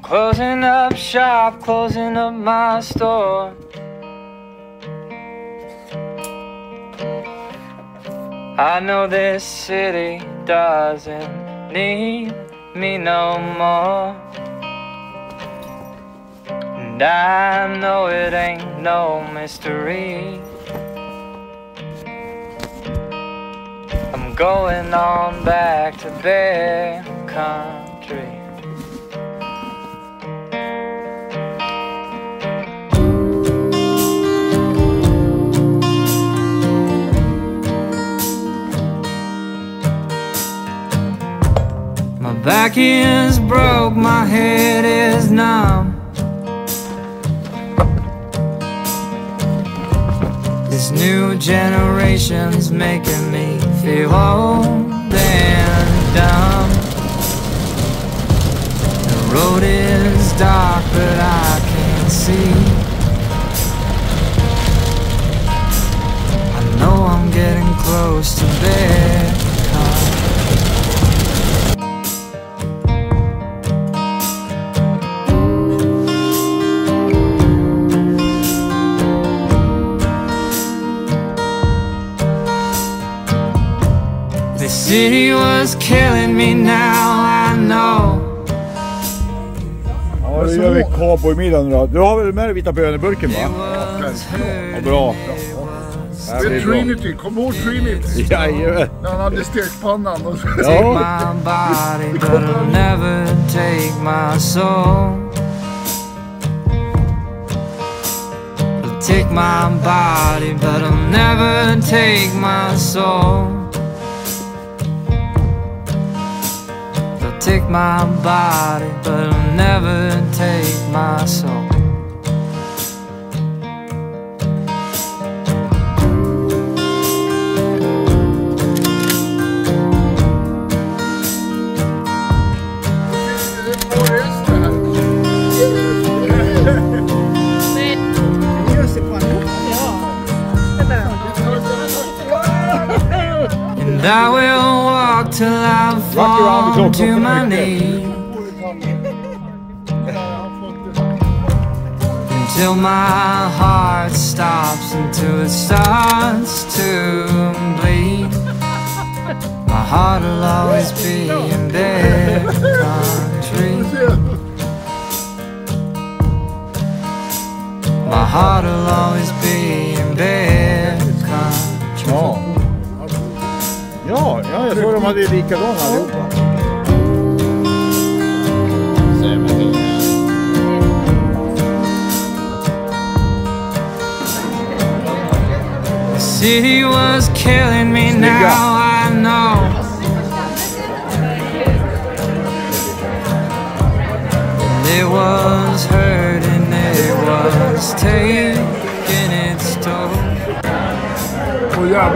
Closing up shop, closing up my store. I know this city doesn't need me no more. And I know it ain't no mystery. I'm going on back to Bear Country. My back is broke, my head is numb. This new generation's making me feel old and dumb. The road is dark, but I can't see. I know I'm getting close to Bear Country. The city was killing me, now I know. Ja, då gör vi cowboymiddagen då. Du har väl med dig vita böneburken, va? Ja, bra. Det är Trinity, kom ihåg Trinity. Jajamän. När han hade stekpannan. Ja. Body, but I'll never take my soul. I'll take my body, but I'll never take my soul. Take my body, but I'll never take my soul. And I will walk till I fall to my knees, until my heart stops, until it starts to bleed. My heart will always be in Bear Country. My heart will always be in Bear Country. Ja, jag tror de hade likadana allihopa. The city was killing me, now I know. It was hurting, it was taking its toll. Oh, yeah,